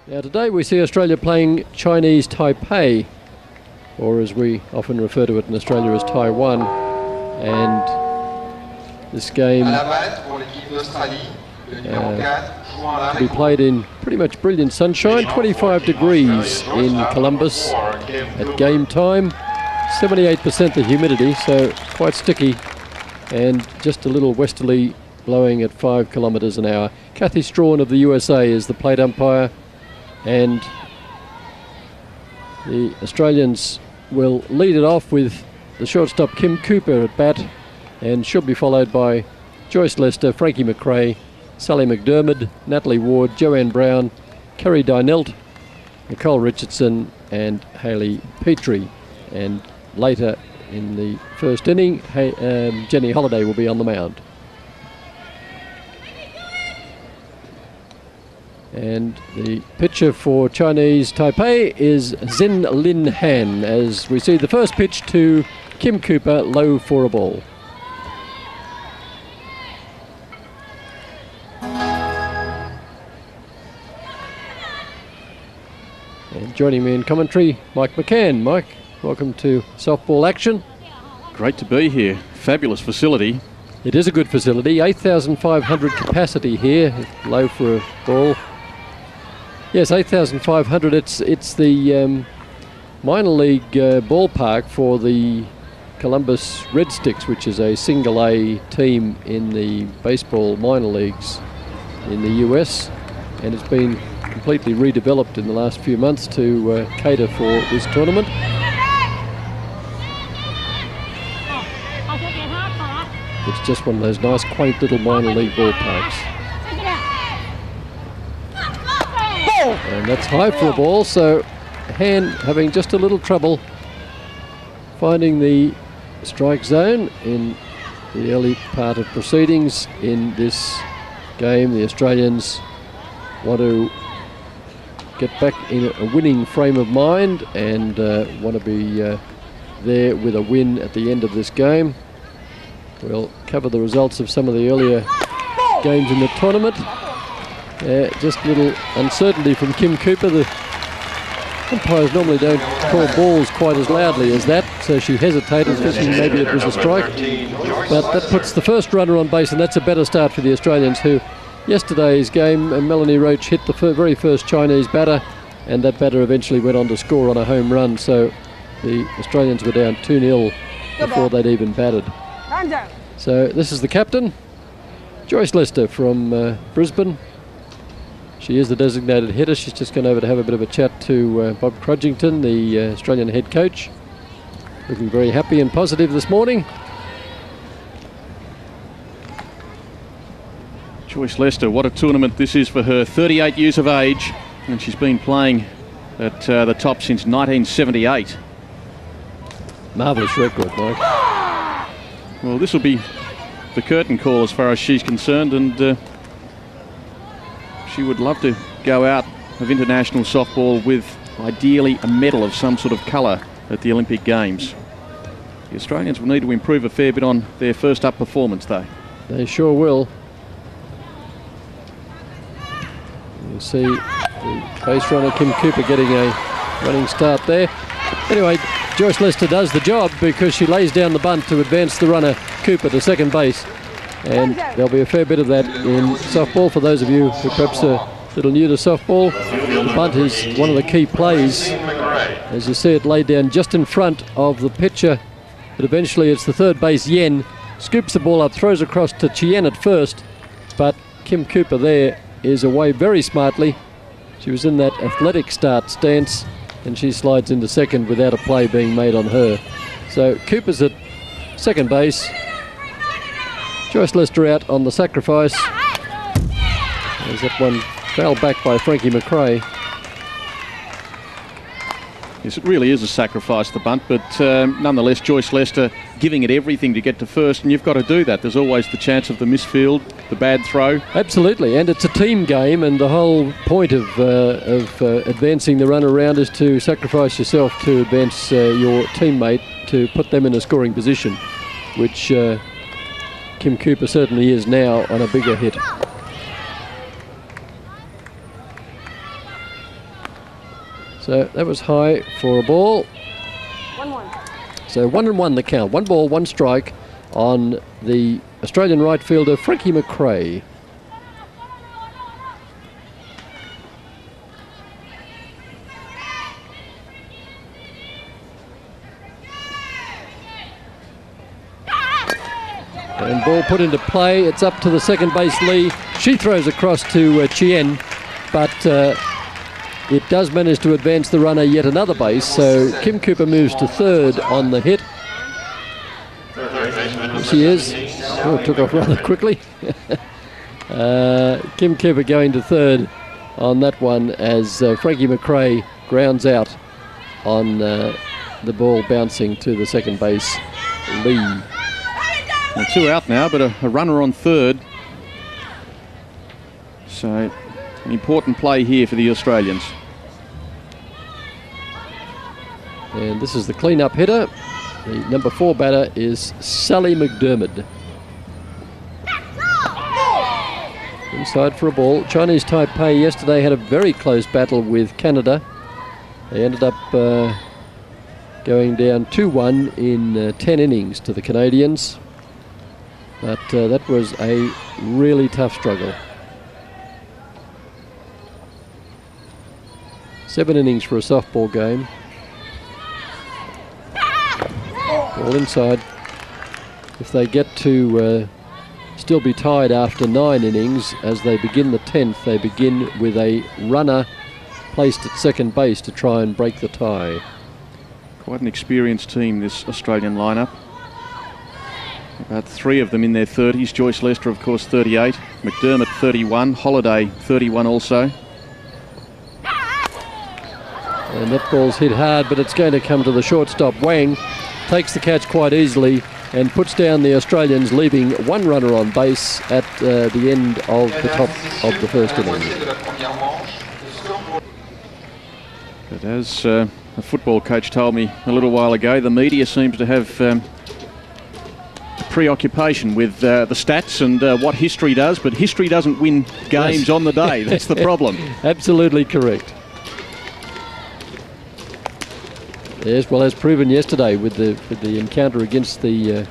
Now today we see Australia playing Chinese Taipei, or as we often refer to it in Australia as Taiwan, and this game to be played in pretty much brilliant sunshine, 25 degrees in Columbus at game time, 78% the humidity, so quite sticky, and just a little westerly blowing at 5 kilometres an hour. Kathy Strawn of the USA is the plate umpire, and the Australians will lead it off with the shortstop Kim Cooper at bat, and she'll be followed by Joyce Lester, Frankie McRae, Sally McDermott, Natalie Ward, Joanne Brown, Kerry Dynelt, Nicole Richardson and Hayley Petrie. And later in the first inning, Jenny Holliday will be on the mound. And the pitcher for Chinese Taipei is Zin Lin Han, as we see the first pitch to Kim Cooper, low for a ball. And joining me in commentary, Mike McCann. Mike, welcome to softball action. Great to be here. Fabulous facility. It is a good facility. 8,500 capacity here. Low for a ball. Yes, 8,500. It's the minor league ballpark for the Columbus Red Sticks, which is a single A team in the baseball minor leagues in the US, and it's been completely redeveloped in the last few months to cater for this tournament. It's just one of those nice, quaint little minor league ballparks. And that's high for a ball, so Han having just a little trouble finding the strike zone in the early part of proceedings in this game. The Australians want to get back in a winning frame of mind and want to be there with a win at the end of this game. We'll cover the results of some of the earlier games in the tournament. Just a little uncertainty from Kim Cooper. The umpires normally don't call balls quite as loudly as that, so she hesitated, thinking maybe it was a strike. But that puts the first runner on base, and that's a better start for the Australians, who yesterday's game, Melanie Roach hit the very first Chinese batter, and that batter eventually went on to score on a home run, so the Australians were down 2-0 before they'd even batted. So this is the captain, Joyce Lester from Brisbane. She is the designated hitter. She's just gone over to have a bit of a chat to Bob Crudgington, the Australian head coach. Looking very happy and positive this morning. Joyce Lester, what a tournament this is for her. 38 years of age, and she's been playing at the top since 1978. Marvellous record, Mike. Well, this will be the curtain call as far as she's concerned, and she would love to go out of international softball with ideally a medal of some sort of colour at the Olympic Games. The Australians will need to improve a fair bit on their first up performance, though. They sure will. You see the base runner Kim Cooper getting a running start there. Anyway, Joyce Lester does the job because she lays down the bunt to advance the runner Cooper to second base. And there'll be a fair bit of that in softball. For those of you who perhaps are a little new to softball, the bunt is one of the key plays. As you see it laid down just in front of the pitcher, but eventually it's the third base Yen, scoops the ball up, throws across to Chien at first, but Kim Cooper there is away very smartly. She was in that athletic start stance, and she slides into second without a play being made on her. So Cooper's at second base. Joyce Lester out on the sacrifice. As that one fouled back by Frankie McRae. Yes, it really is a sacrifice, the bunt, but nonetheless, Joyce Lester giving it everything to get to first, and you've got to do that. There's always the chance of the misfield, the bad throw. Absolutely, and it's a team game, and the whole point of advancing the run around is to sacrifice yourself to advance your teammate to put them in a scoring position, which Kim Cooper certainly is now on a bigger hit. So that was high for a ball. 1-1. So 1-1 the count. 1 ball, 1 strike on the Australian right fielder Frankie McRae. And ball put into play. It's up to the second base Lee. She throws across to Chien, but it does manage to advance the runner yet another base. So Kim Cooper moves to third on the hit. Here she is. Oh, it took off rather quickly. Kim Cooper going to third on that one as Frankie McRae grounds out on the ball bouncing to the second base Lee. Well, 2 out now, but a runner on third. So an important play here for the Australians. And this is the clean-up hitter. The number 4 batter is Sally McDermott. Inside for a ball. Chinese Taipei yesterday had a very close battle with Canada. They ended up going down 2-1 in 10 innings to the Canadians. But that was a really tough struggle. 7 innings for a softball game. Ball inside. If they get to still be tied after 9 innings, as they begin the 10th, they begin with a runner placed at second base to try and break the tie. Quite an experienced team, this Australian lineup. About 3 of them in their 30s. Joyce Lester, of course, 38. McDermott, 31. Holiday, 31 also. And that ball's hit hard, but it's going to come to the shortstop. Wang takes the catch quite easily and puts down the Australians, leaving 1 runner on base at the end of the top of the first inning. But as a football coach told me a little while ago, the media seems to have preoccupation with the stats and what history does, but history doesn't win games on the day. That's the problem. Absolutely correct. Yes, well, as proven yesterday with the encounter against the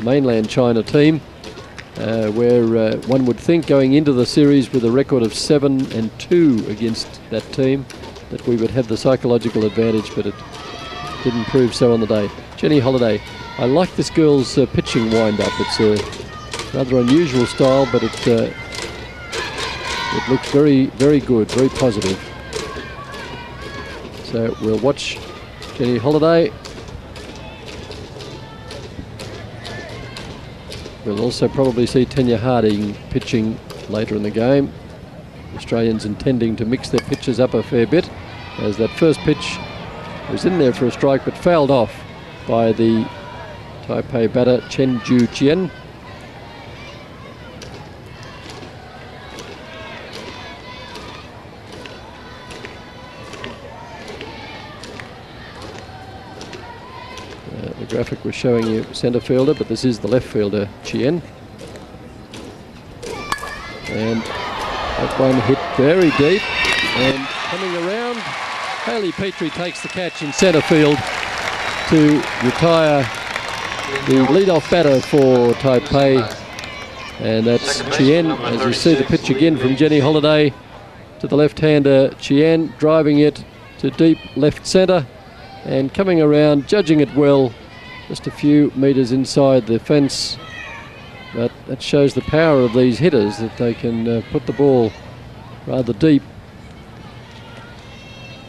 mainland China team, where one would think going into the series with a record of 7-2 against that team that we would have the psychological advantage, but it didn't prove so on the day. Jenny Holiday, I like this girl's pitching wind-up. It's a rather unusual style, but it looks very, very good, very positive. So we'll watch Jenny Holiday. We'll also probably see Tanya Harding pitching later in the game. Australians intending to mix their pitches up a fair bit, as that first pitch was in there for a strike but fouled off by the Taipei batter Chen Ju Chien. The graphic was showing you centre fielder, but this is the left fielder, Chien. And that one hit very deep, and coming around, Hayley Petrie takes the catch in centre field to retire the lead-off batter for Taipei, and that's Chien. As you see the pitch again from Jenny Holiday to the left-hander Chien, driving it to deep left centre and coming around, judging it well, just a few metres inside the fence. But that shows the power of these hitters, that they can put the ball rather deep.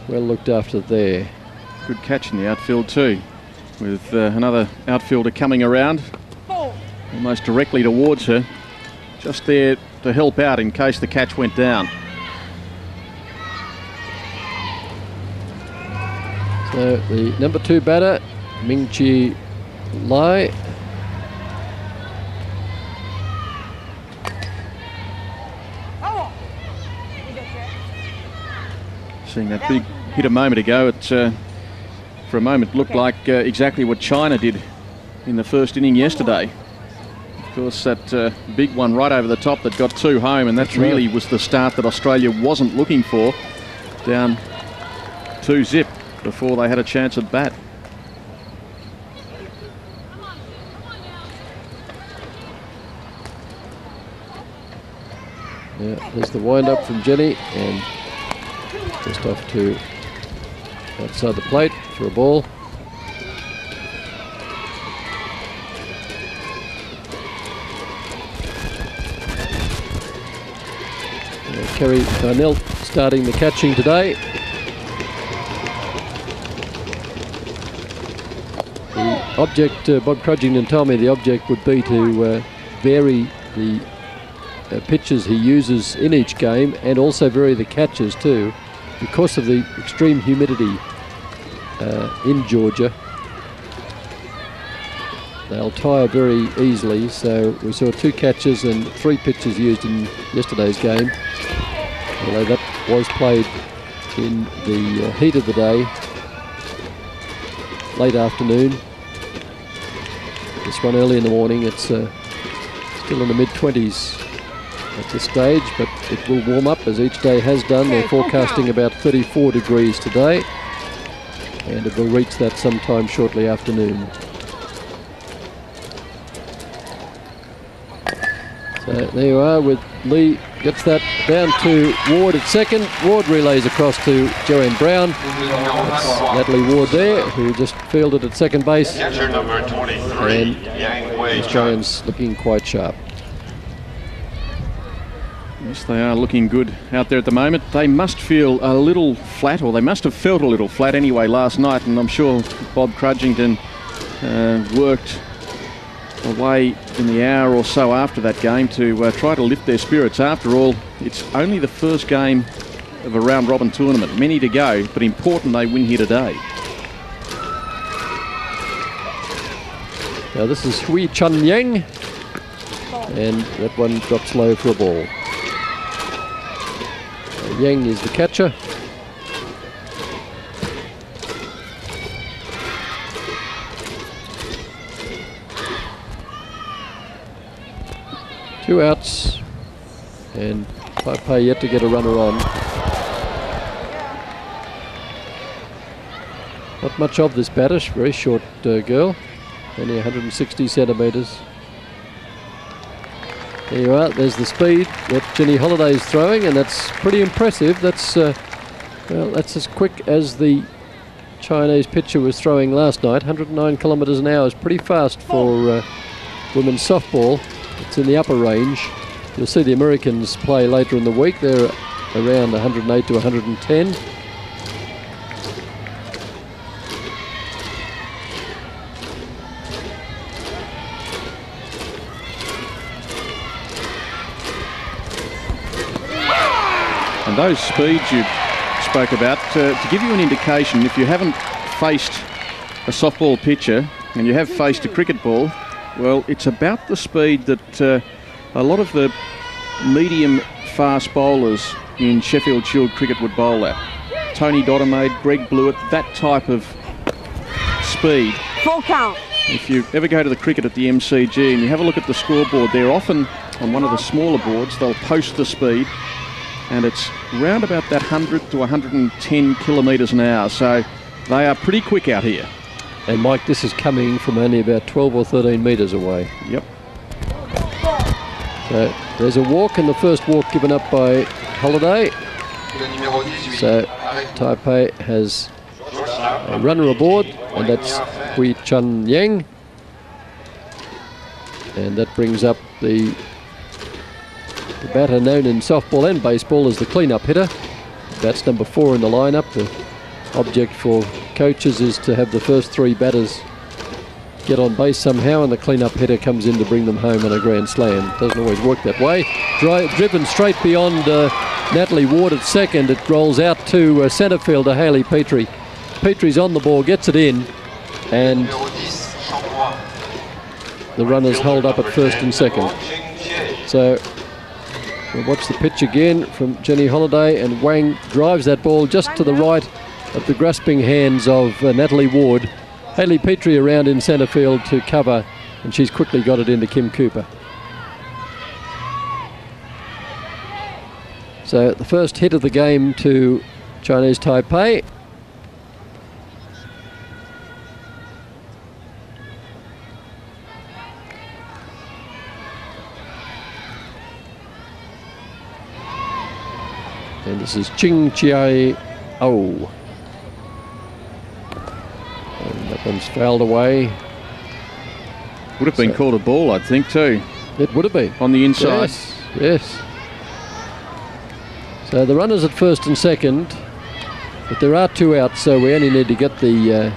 Well looked after there. Good catch in the outfield too, with another outfielder coming around almost directly towards her, just there to help out in case the catch went down. So the number 2 batter, Ming Chi Lai. Seeing that big hit a moment ago, it for a moment looked like exactly what China did in the first inning yesterday. Of course, that big one right over the top that got 2 home, and that really was the start that Australia wasn't looking for. Down 2-zip before they had a chance at bat. Yeah, there's the wind-up from Jenny, and just off to outside the plate for a ball. Kerry Darnell starting the catching today. The object, Bob Crudgington told me the object would be to vary the pitches he uses in each game, and also vary the catches too, because of the extreme humidity in Georgia. They'll tire very easily, so we saw 2 catches and 3 pitches used in yesterday's game, although that was played in the heat of the day, late afternoon. This one early in the morning. It's still in the mid-20s at this stage, but it will warm up as each day has done. They're forecasting about 34 degrees today, and it will reach that sometime shortly afternoon. So there you are, with Lee gets that down to Ward at second. Ward relays across to Joanne Brown. That's Natalie Ward there, who just fielded at second base. Catcher number 23, And Yang the Wei Australians looking quite sharp. Yes, they are looking good out there at the moment. They must feel a little flat, or they must have felt a little flat anyway last night, and I'm sure Bob Crudgington worked away in the hour or so after that game to try to lift their spirits. After all, it's only the first game of a round-robin tournament. Many to go, but important they win here today. Now this is Hui Chun Yang, and that one drops low for a ball. Yang is the catcher. Two outs, and Taipei yet to get a runner on. Not much of this batter, very short girl, only 160 centimetres. There you are, there's the speed that Jenny Holliday is throwing, and that's pretty impressive. That's well, that's as quick as the Chinese pitcher was throwing last night. 109 kilometres an hour is pretty fast for women's softball. It's in the upper range. You'll see the Americans play later in the week. They're around 108 to 110. And those speeds you spoke about, to give you an indication, if you haven't faced a softball pitcher and you have faced a cricket ball, well, it's about the speed that a lot of the medium fast bowlers in Sheffield Shield cricket would bowl at. Tony Dottermaid, Greg Blewett, that type of speed. Full count. If you ever go to the cricket at the MCG and you have a look at the scoreboard, they're often on one of the smaller boards, they'll post the speed, and it's round about that 100 to 110 kilometres an hour. So they are pretty quick out here. And Mike, this is coming from only about 12 or 13 metres away. Yep. So there's a walk, and the first walk given up by Holliday. So Taipei has a runner aboard, and that's Hui Chun Yang. And that brings up the batter known in softball and baseball as the clean-up hitter. That's number 4 in the lineup. The object for coaches is to have the first 3 batters get on base somehow, and the clean-up hitter comes in to bring them home on a grand slam. Doesn't always work that way. Driven straight beyond Natalie Ward at second. It rolls out to centre fielder Hayley Petrie. Petrie's on the ball, gets it in, and the runners hold up at first and second. So we'll watch the pitch again from Jenny Holliday, and Wang drives that ball just to the right of the grasping hands of Natalie Ward. Hayley Petrie around in centre field to cover, and she's quickly got it into Kim Cooper. So the first hit of the game to Chinese Taipei, And this is Ching Chiai O. And that one's fouled away. Would have been called a ball, I think, too. It would have been. On the inside. Yes, yes. So the runners at first and second, but there are 2 outs, so we only need to get the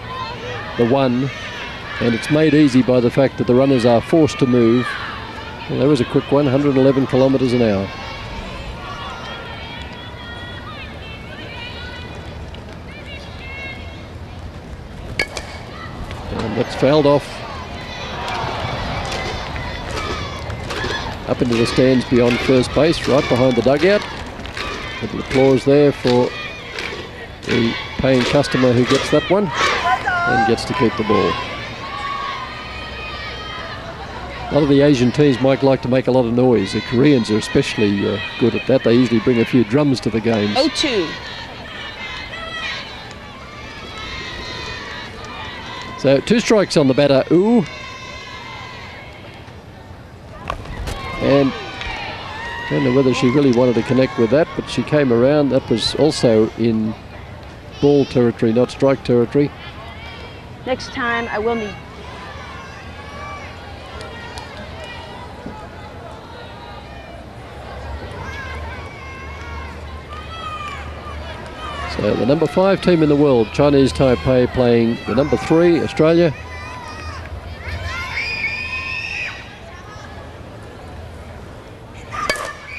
one, and it's made easy by the fact that the runners are forced to move. Well, there was a quick one, 111 kilometres an hour. And that's fouled off. Up into the stands beyond first base, right behind the dugout. Little applause there for the paying customer who gets that one and gets to keep the ball. A lot of the Asian teams might like to make a lot of noise. The Koreans are especially good at that. They usually bring a few drums to the games. 0-2. So 2 strikes on the batter, Ooh. And I don't know whether she really wanted to connect with that, but she came around. That was also in ball territory, not strike territory. Next time I will need. So the number 5 team in the world, Chinese Taipei, playing the number 3, Australia.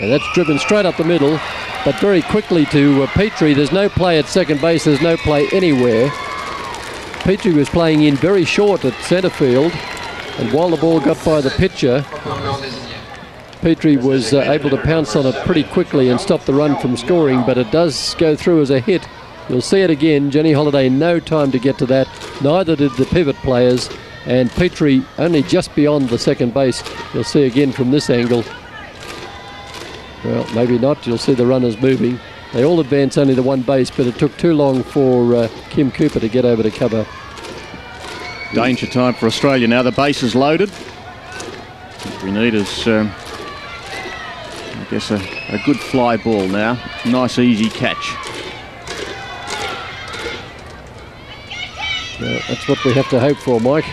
And that's driven straight up the middle, but very quickly to Petrie. There's no play at second base, there's no play anywhere. Petrie was playing in very short at centre field, and while the ball got by the pitcher, Petrie was able to pounce on it pretty quickly and stop the run from scoring, but it does go through as a hit. You'll see it again. Jenny Holiday, no time to get to that. Neither did the pivot players, and Petrie only just beyond the second base. You'll see again from this angle. Well, maybe not. You'll see the runners moving. They all advance only to one base, but it took too long for Kim Cooper to get over to cover. Danger time for Australia now. The base is loaded. What we need is, I guess, a good fly ball now. Nice, easy catch. That's what we have to hope for, Mike.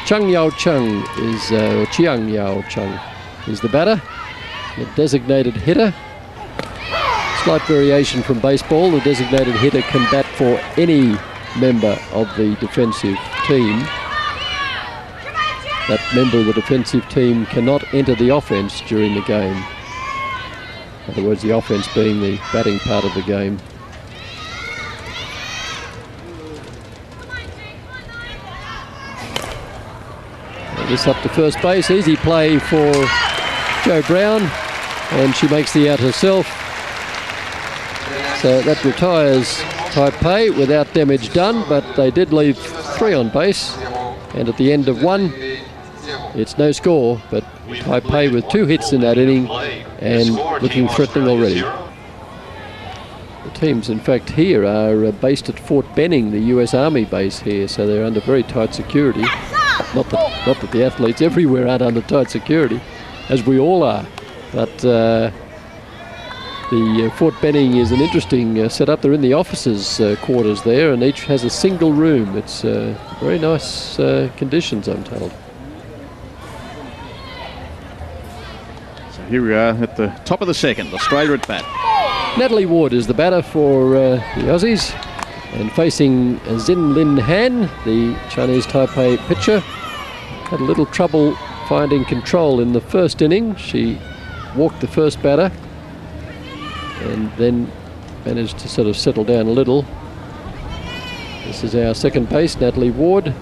Chung Yao Chung is, or Chiang Yao Chung is the batter. The designated hitter. Slight variation from baseball. The designated hitter can bat for any member of the defensive team. That member of the defensive team cannot enter the offense during the game. In other words, the offense being the batting part of the game. This up to first base. Easy play for Jo Brown, and she makes the out herself. So that retires Taipei without damage done, but they did leave 3 on base, and at the end of 1, it's no score, but Taipei with 2 hits in that inning and looking threatening already. The teams, in fact, here are based at Fort Benning, the US Army base here, so they're under very tight security. Not that the athletes everywhere aren't under tight security, as we all are, but the Fort Benning is an interesting setup. They're in the officers' quarters there, and each has a single room. It's very nice conditions, I'm told. So here we are at the top of the second. Australia at bat. Natalie Ward is the batter for the Aussies, and facing Xin Lin Han, the Chinese Taipei pitcher. Had a little trouble finding control in the first inning. She walked the first batter and then managed to sort of settle down a little. This is our second base, Natalie Ward.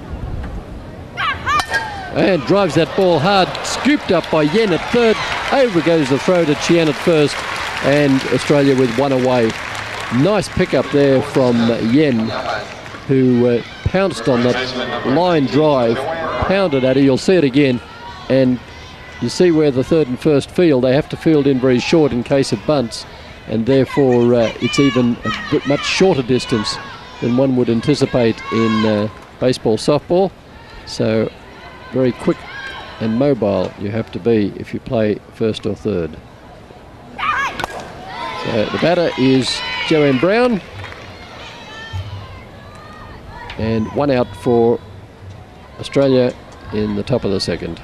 And drives that ball hard, scooped up by Yen at third. Over goes the throw to Chien at first, and Australia with 1 away. Nice pickup there from Yen, who pounced on that line drive, pounded at it. You'll see it again, and you see where the third and first field. They have to field in very short in case of bunts, and therefore it's even a much shorter distance than one would anticipate in baseball, softball. So very quick and mobile you have to be if you play first or third. So the batter is Joanne Brown. And 1 out for Australia in the top of the second.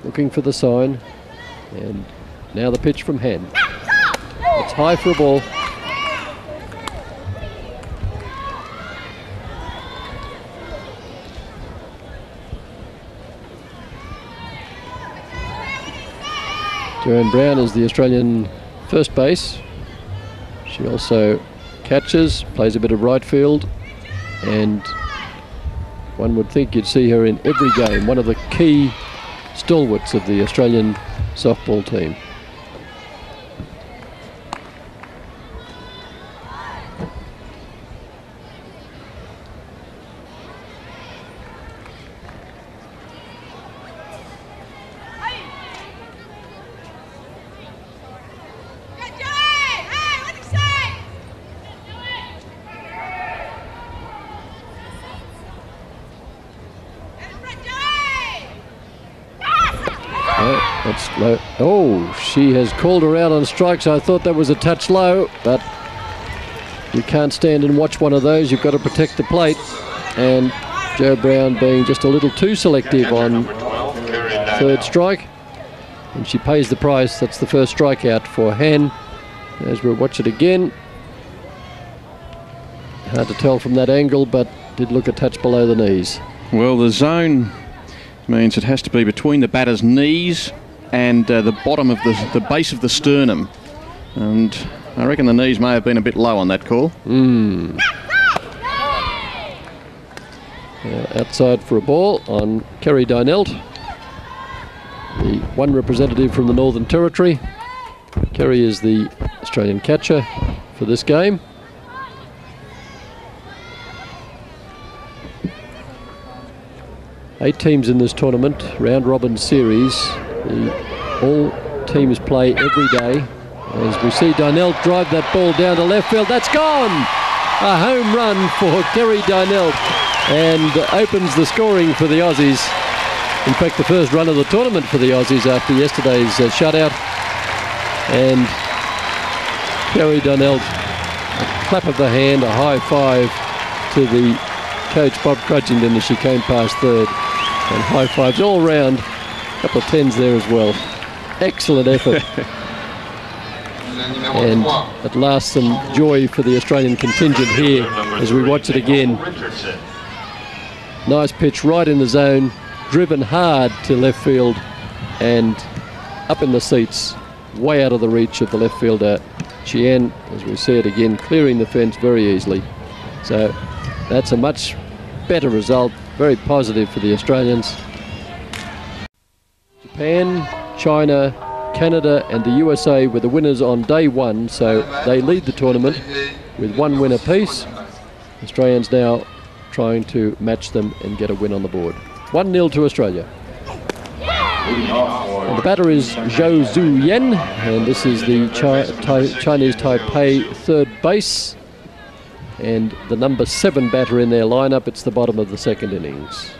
Looking for the sign. And now the pitch from Hen. It's high for a ball. Joanne Brown is the Australian first base. She also catches, plays a bit of right field, and one would think you'd see her in every game, one of the key stalwarts of the Australian softball team. That's low. Oh, she has called her out on strikes. I thought that was a touch low, but you can't stand and watch one of those. You've got to protect the plate. And Jo Brown being just a little too selective on third strike. And she pays the price. That's the first strikeout for Han. As we'll watch it again. Hard to tell from that angle, but did look a touch below the knees. Well, the zone means it has to be between the batter's knees and the bottom of the base of the sternum. And I reckon the knees may have been a bit low on that call. Outside for a ball on Kerry Dynelt, the one representative from the Northern Territory. Kerry is the Australian catcher for this game. Eight teams in this tournament, round robin series. All teams play every day. As we see Dynelt drive that ball down to left field, that's gone! A home run for Kerry Dynelt and opens the scoring for the Aussies. In fact, the first run of the tournament for the Aussies after yesterday's shutout. And Kerry Dynelt, a clap of the hand, a high five to the coach Bob Crudgington as she came past third. And high fives all round. A couple of tens there as well. Excellent effort. And at last some joy for the Australian contingent here as we watch it again. Nice pitch right in the zone, driven hard to left field and up in the seats, way out of the reach of the left fielder Chien, as we see it again, clearing the fence very easily. So that's a much better result, very positive for the Australians. Japan, China, Canada and the USA were the winners on day one, so they lead the tournament with one win apiece. Australians now trying to match them and get a win on the board. 1-0 to Australia. And the batter is Zhou Zuyen, and this is the Chinese Taipei third base. And the number 7 batter in their lineup. It's the bottom of the second innings.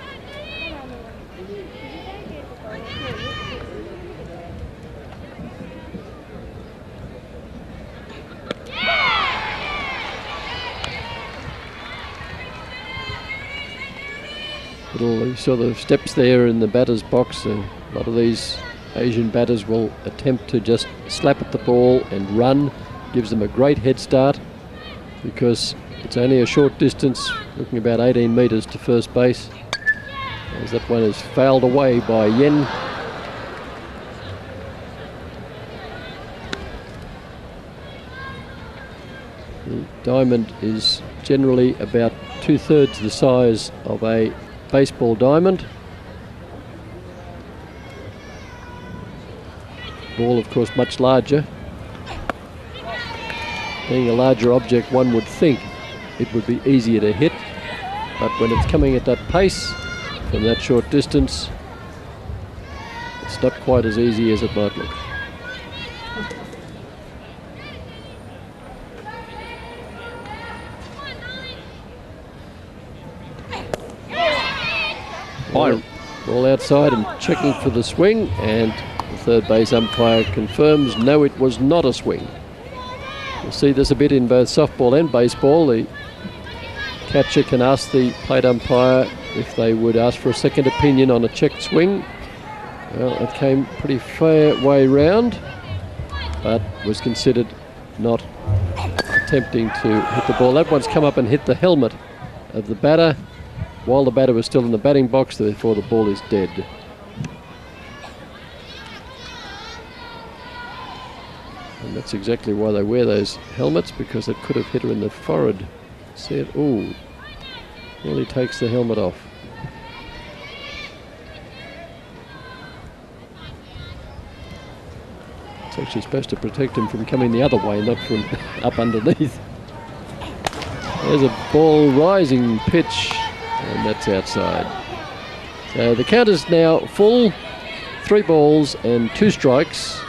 You saw the steps there in the batter's box. A lot of these Asian batters will attempt to just slap at the ball and run. Gives them a great head start because it's only a short distance, looking about 18 metres to first base. As that one is fouled away by Yen. The diamond is generally about 2/3 the size of a baseball diamond. Ball, of course, much larger. Being a larger object, one would think it would be easier to hit, but when it's coming at that pace from that short distance, it's not quite as easy as it might look. By ball outside and checking for the swing, and the third base umpire confirms no, it was not a swing. You'll see this a bit in both softball and baseball. The catcher can ask the plate umpire if they would ask for a second opinion on a checked swing. Well, it came pretty fair way round, but was considered not attempting to hit the ball. That one's come up and hit the helmet of the batter while the batter was still in the batting box, therefore the ball is dead. And that's exactly why they wear those helmets, because it could have hit her in the forehead. See it? Ooh, nearly takes the helmet off. It's actually supposed to protect him from coming the other way, not from up underneath. There's a ball rising pitch, and that's outside. So the count is now full, 3 balls and 2 strikes,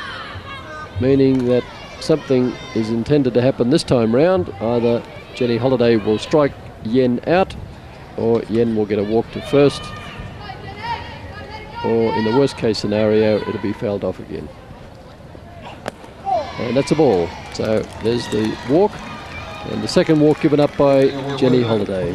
meaning that something is intended to happen this time round. Either Jenny Holiday will strike Yen out, or Yen will get a walk to first, or in the worst case scenario, it'll be fouled off again. And that's a ball. So there's the walk, and the second walk given up by Jenny Holiday.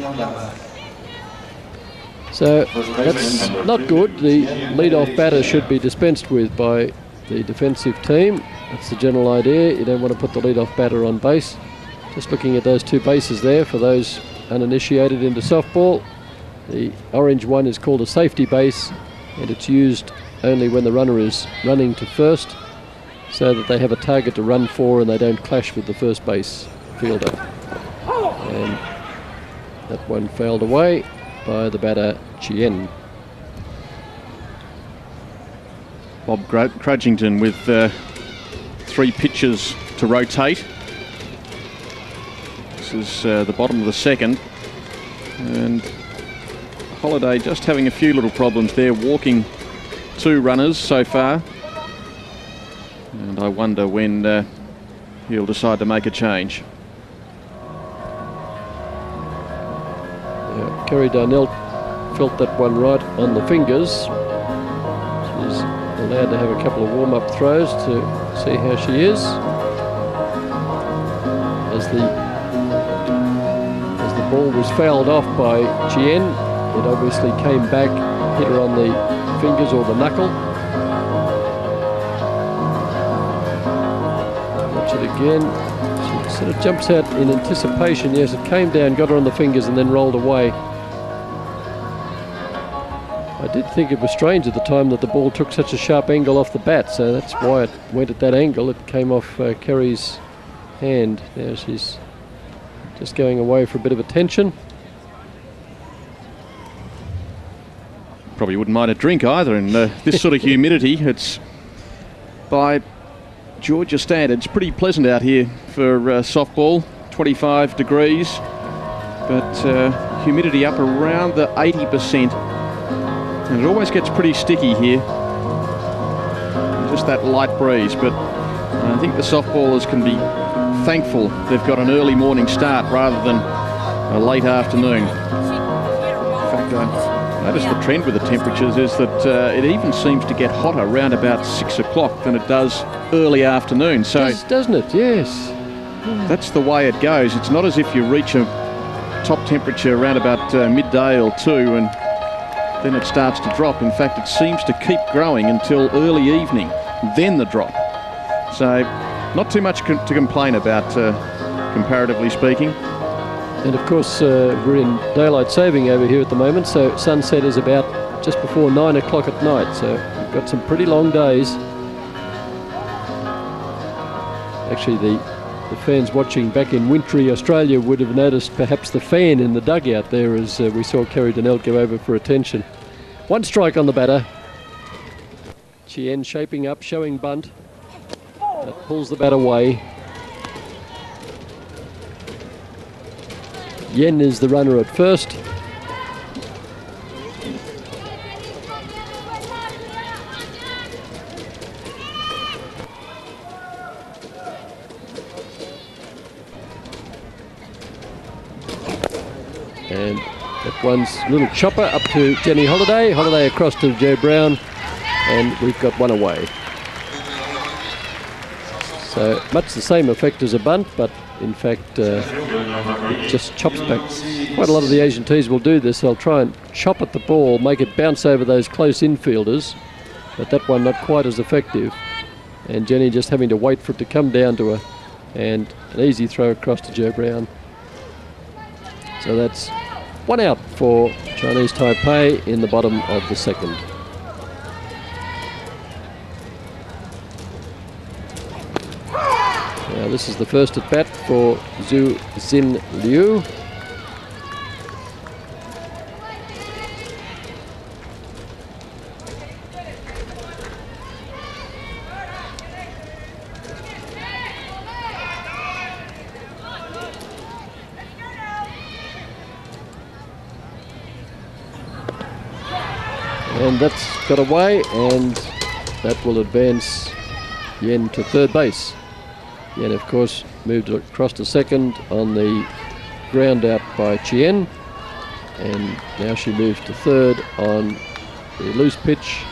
So that's not good. The lead-off batter should be dispensed with by the defensive team. That's the general idea. You don't want to put the lead-off batter on base. Just looking at those 2 bases there for those uninitiated into softball. The orange one is called a safety base, and it's used only when the runner is running to first, so that they have a target to run for and they don't clash with the first base fielder. And that one fouled away by the batter Chien. Bob Crudgington with 3 pitches to rotate. This is the bottom of the second, and Holiday just having a few little problems there, walking 2 runners so far. And I wonder when he'll decide to make a change. Kerry Darnell felt that one right on the fingers. She's allowed to have a couple of warm-up throws to see how she is. As the ball was fouled off by Chien, it obviously came back, hit her on the fingers or the knuckle. Watch it again. She sort of jumps out in anticipation. Yes, it came down, got her on the fingers, and then rolled away. I did think it was strange at the time that the ball took such a sharp angle off the bat, so that's why it went at that angle. It came off Kerry's hand. Now she's just going away for a bit of attention. Probably wouldn't mind a drink either in this sort of humidity. It's, by Georgia standards, pretty pleasant out here for softball. 25 degrees, but humidity up around the 80%. And it always gets pretty sticky here. Just that light breeze, but I think the softballers can be thankful they've got an early morning start rather than a late afternoon. In fact, I noticed the trend with the temperatures is that it even seems to get hotter around about 6 o'clock than it does early afternoon. So doesn't it? Yes. That's the way it goes. It's not as if you reach a top temperature around about midday or 2 and then it starts to drop. In fact, it seems to keep growing until early evening, then the drop. So not too much to complain about, comparatively speaking. And of course, we're in daylight saving over here at the moment, so sunset is about just before 9 o'clock at night, so we've got some pretty long days. Actually, the fans watching back in wintry Australia would have noticed perhaps the fan in the dugout there as we saw Kerry Darnell go over for attention. 1 strike on the batter. Chien shaping up, showing bunt. That pulls the bat away. Yen is the runner at first. And that That one's a little chopper up to Jenny Holiday. Holiday across to Jo Brown, and we've got one away. So much the same effect as a bunt, but in fact it just chops back. Quite a lot of the Asian tees will do this. They'll try and chop at the ball, make it bounce over those close infielders, but that one not quite as effective. And Jenny just having to wait for it to come down to her, and an easy throw across to Jo Brown. So that's one out for Chinese Taipei in the bottom of the second. Now this is the first at bat for Zhu Xin Liu. And that's got away, and that will advance Yen to third base. Yen, of course, moved across to second on the ground out by Chien, and now she moves to third on the loose pitch,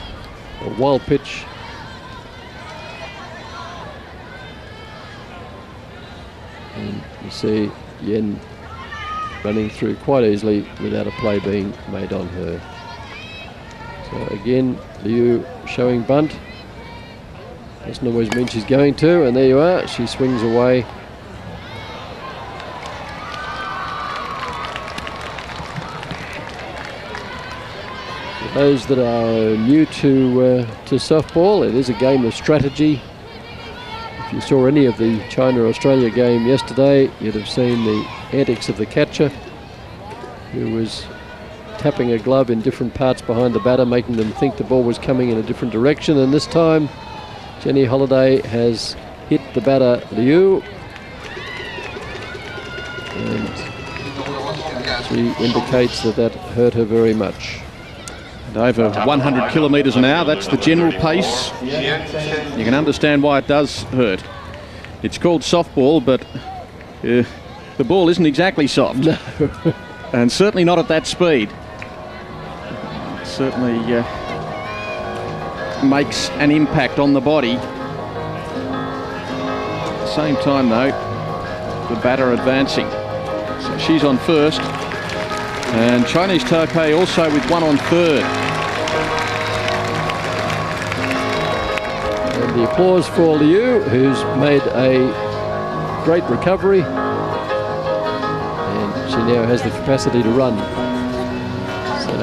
or wild pitch. And you see Yen running through quite easily without a play being made on her. So again, Liu showing bunt. Doesn't always mean she's going to, and there you are, she swings away. For those that are new to softball, it is a game of strategy. If you saw any of the China-Australia game yesterday, you'd have seen the antics of the catcher, who was tapping a glove in different parts behind the batter, making them think the ball was coming in a different direction. And this time, Jenny Holiday has hit the batter Liu, and she indicates that that hurt her very much. And over 100 kilometres an hour, that's the general pace. You can understand why it does hurt. It's called softball, but the ball isn't exactly soft. No. And certainly not at that speed. It certainly makes an impact on the body. At the same time, though, the batter advancing. So she's on first, and Chinese Taipei also with one on third. And the applause for Liu, who's made a great recovery, and she now has the capacity to run. So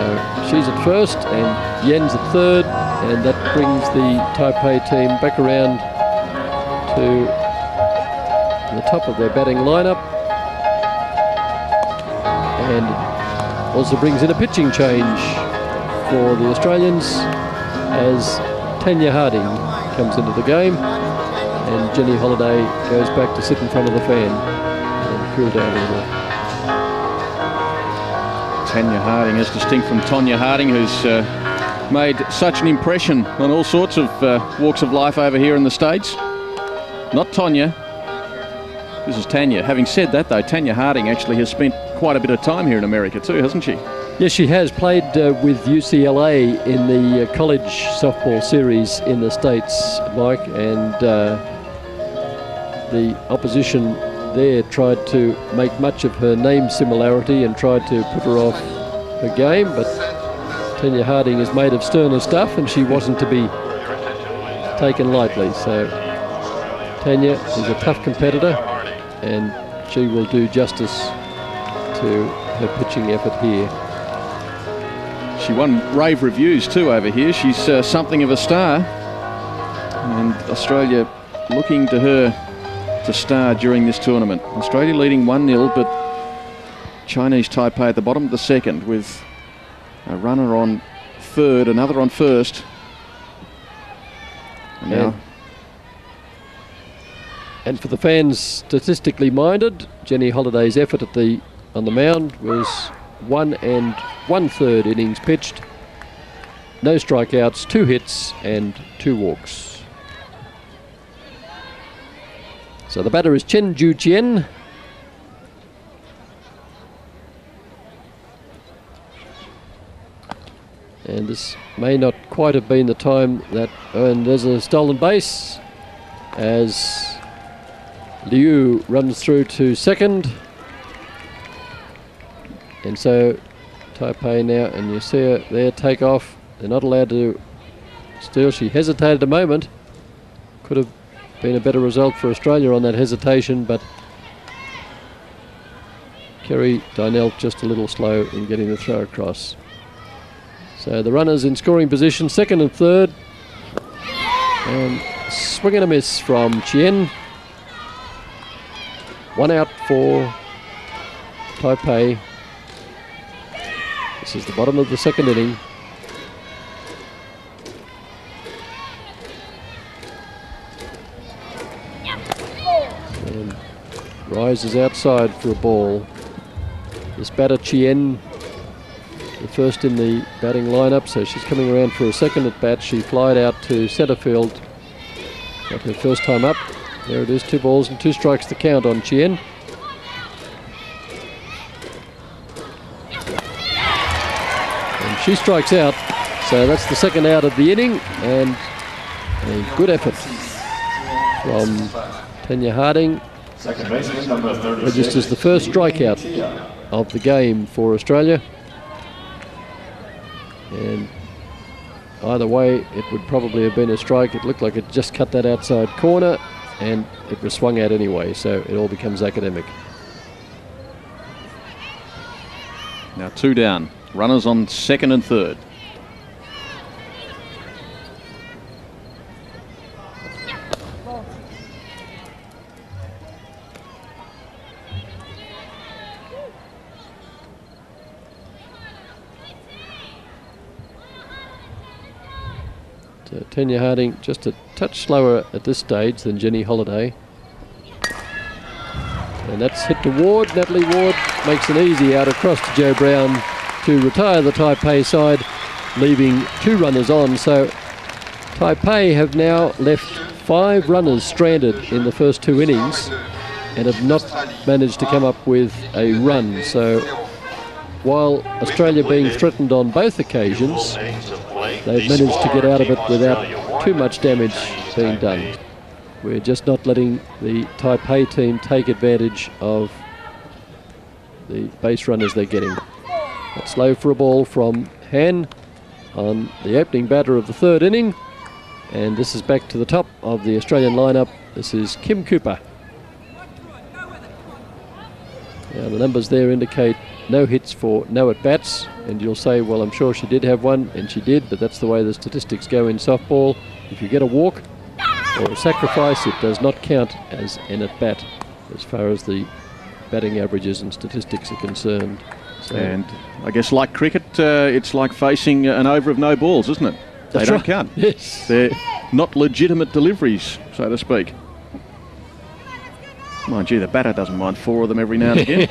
she's at first, and Yen's at third, and that brings the Taipei team back around to the top of their batting lineup, and also brings in a pitching change for the Australians as Tanya Harding comes into the game, and Jenny Holiday goes back to sit in front of the fan and cool down a little. Tanya Harding, as distinct from Tonya Harding, who's made such an impression on all sorts of walks of life over here in the States. Not Tonya, this is Tanya. Having said that, though, Tanya Harding actually has spent quite a bit of time here in America too, hasn't she? Yes, she has played with UCLA in the college softball series in the States, Mike, and the opposition there tried to make much of her name similarity and tried to put her off her game, but Tanya Harding is made of sterner stuff, and she wasn't to be taken lightly. So Tanya is a tough competitor, and she will do justice to her pitching effort here. She won rave reviews too over here. She's something of a star, and Australia looking to her to star during this tournament. Australia leading 1-0, but Chinese Taipei at the bottom of the second with a runner on third, another on first. And for the fans statistically minded, Jenny Holiday's effort on the mound was 1 1/3 innings pitched, no strikeouts, 2 hits and 2 walks. So the batter is Chen Ju-chien. And this may not quite have been the time that... and there's a stolen base as Liu runs through to second. And so Taipei now, and you see her there take off. They're not allowed to steal. She hesitated a moment. Could have been a better result for Australia on that hesitation, but Kerry Dynell just a little slow in getting the throw across. So the runners in scoring position, second and third. And swing and a miss from Chien. One out for Taipei. This is the bottom of the second inning. And rises outside for a ball. This batter Chien, the first in the batting lineup, so she's coming around for a second at bat. She flied out to centre field. Got her first time up. There it is, 2 balls and 2 strikes to count on Chien. And she strikes out, so that's the second out of the inning, and a good effort from Tanya Harding. Second baseman, number 36. Registers the first strikeout of the game for Australia. And either way, it would probably have been a strike. It looked like it just cut that outside corner, and it was swung out anyway, so it all becomes academic. Now 2 down. Runners on second and third. So Tanya Harding just a touch slower at this stage than Jenny Holiday. And that's hit to Ward. Natalie Ward makes an easy out across to Joe Brown to retire the Taipei side, leaving 2 runners on. So Taipei have now left 5 runners stranded in the first 2 innings and have not managed to come up with a run. So while Australia being threatened on both occasions, they've managed to get out of it without too much damage being done. We're just not letting the Taipei team take advantage of the base runners they're getting. That's low for a ball from Han on the opening batter of the 3rd inning. And this is back to the top of the Australian lineup. This is Kim Cooper. Now the numbers there indicate no hits for no at-bats, and you'll say, well, I'm sure she did have one, and she did, but that's the way the statistics go in softball. If you get a walk or a sacrifice, it does not count as an at-bat as far as the batting averages and statistics are concerned. So And I guess like cricket, it's like facing an over of no balls, isn't it? They don't count. Yes. They're not legitimate deliveries, so to speak. Mind you, the batter doesn't mind 4 of them every now and again.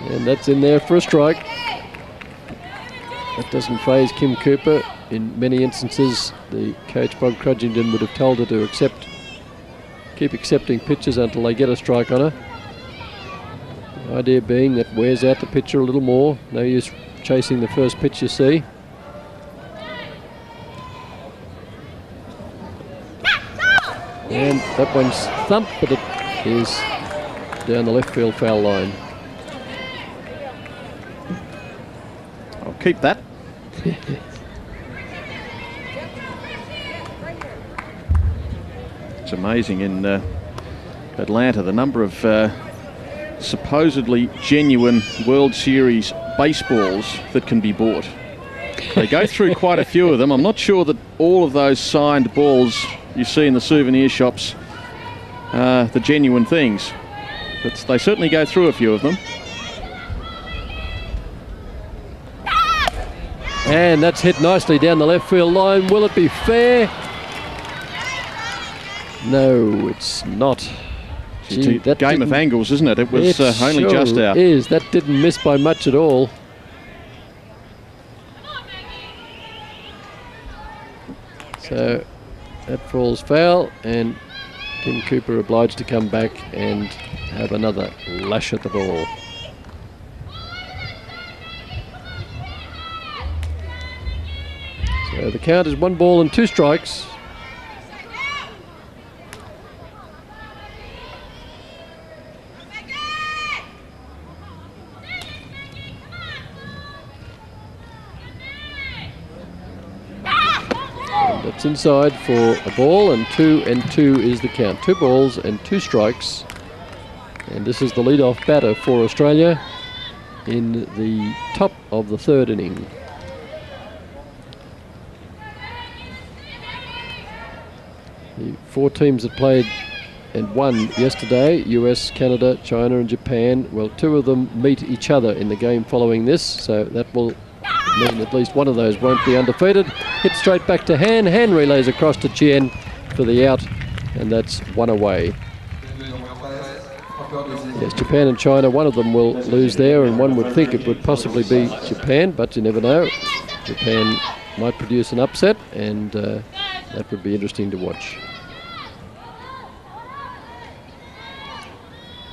And that's in there for a strike. That doesn't faze Kim Cooper. In many instances, the coach Bob Crudgington would have told her to keep accepting pitches until they get a strike on her. The idea being that wears out the pitcher a little more. No use chasing the first pitch you see. And that one's thumped, but it is down the left field foul line. I'll keep that. It's amazing in Atlanta the number of supposedly genuine World Series baseballs that can be bought. They go through quite a few of them. I'm not sure that all of those signed balls you see in the souvenir shops are the genuine things, but they certainly go through a few of them. And that's hit nicely down the left field line. Will it be fair? No, it's not. Gee, It's a game of angles, isn't it? It was only sure just out. Is. That didn't miss by much at all. So that falls foul, and Kim Cooper obliged to come back and have another lash at the ball. So the count is 1 ball and 2 strikes. That's inside for a ball, and 2 and 2 is the count. 2 balls and 2 strikes. And this is the lead-off batter for Australia in the top of the 3rd inning. The 4 teams that played and won yesterday, US, Canada, China and Japan, well, 2 of them meet each other in the game following this, so that will mean at least one of those won't be undefeated. Hit straight back to Han. Han relays across to Chien for the out, and that's 1 away. Yes, Japan and China, one of them will lose there, and one would think it would possibly be Japan, but you never know. Japan might produce an upset, and that would be interesting to watch.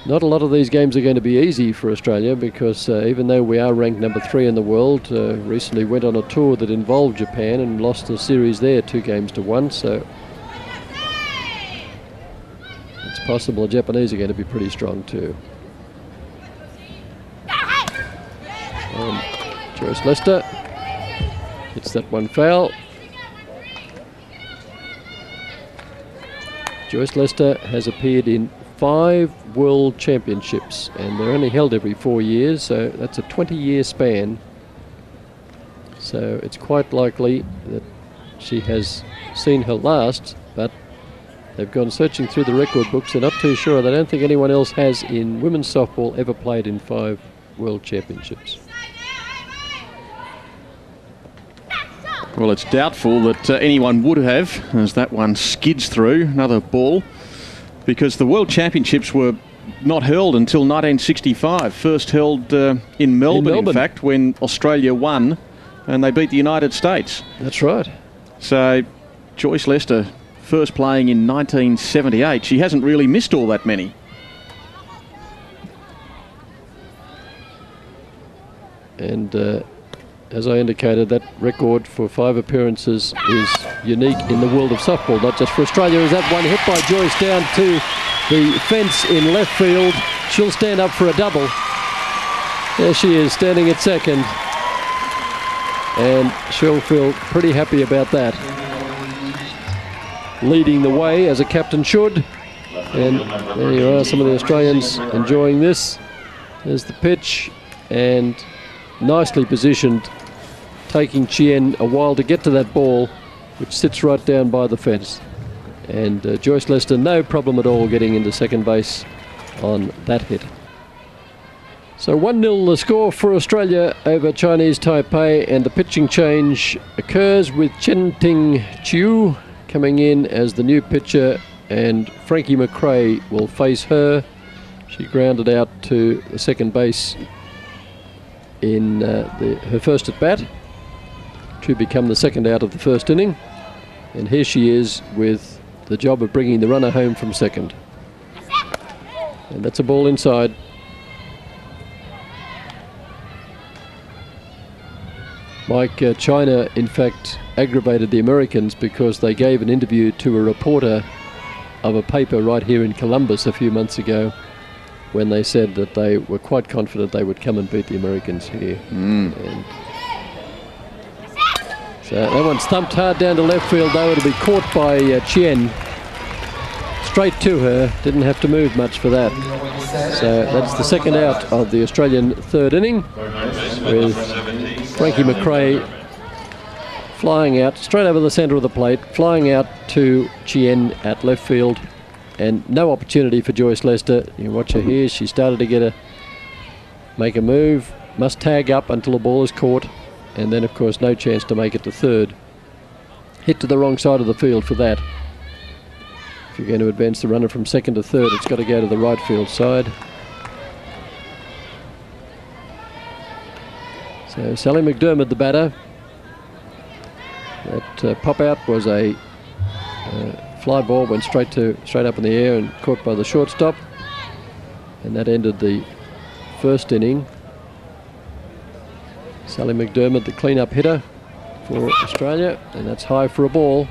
Not a lot of these games are going to be easy for Australia, because even though we are ranked number 3 in the world, recently went on a tour that involved Japan and lost the series there 2-1, so it's possible the Japanese are going to be pretty strong too. Joyce Lester hits that one foul. Joyce Lester has appeared in 5 World Championships, and they're only held every 4 years, so that's a 20-year span. So it's quite likely that she has seen her last, but they've gone searching through the record books. They're not too sure. They don't think anyone else has in women's softball ever played in 5 World Championships. Well, it's doubtful that anyone would have, as that one skids through another ball, because the World Championships were not held until 1965. First held in Melbourne, in fact, when Australia won and they beat the United States. That's right. So Joyce Lester first playing in 1978. She hasn't really missed all that many. And as I indicated, that record for 5 appearances is unique in the world of softball, not just for Australia. Is that one hit by Joyce down to the fence in left field? She'll stand up for a double. There she is, standing at second. And she'll feel pretty happy about that. Leading the way, as a captain should. And there you are, some of the Australians enjoying this. There's the pitch, and nicely positioned, taking Chien a while to get to that ball, which sits right down by the fence. And Joyce Lester, no problem at all getting into second base on that hit. So 1-0 the score for Australia over Chinese Taipei, and the pitching change occurs with Chen Ting Chiu coming in as the new pitcher, and Frankie McRae will face her. She grounded out to the second base in her first at bat to become the second out of the first inning, and here she is with the job of bringing the runner home from second, and that's a ball inside. Mike, China in fact aggravated the Americans because they gave an interview to a reporter of a paper right here in Columbus a few months ago, when they said that they were quite confident they would come and beat the Americans here. And so that one's thumped hard down to left field, though. It'll be caught by Chien. Straight to her, didn't have to move much for that. So that's the second out of the Australian 3rd inning, with Frankie McRae flying out straight over the centre of the plate, flying out to Chien at left field. And no opportunity for Joyce Lester. You watch her here, she started to make a move, must tag up until the ball is caught, and then of course no chance to make it to third. Hit to the wrong side of the field for that. If you're going to advance the runner from second to third, it's got to go to the right field side. So Sally McDermott, the batter. That pop out was a fly ball went straight up in the air and caught by the shortstop. And that ended the first inning. Sally McDermott, the clean-up hitter for Australia, and that's high for a ball.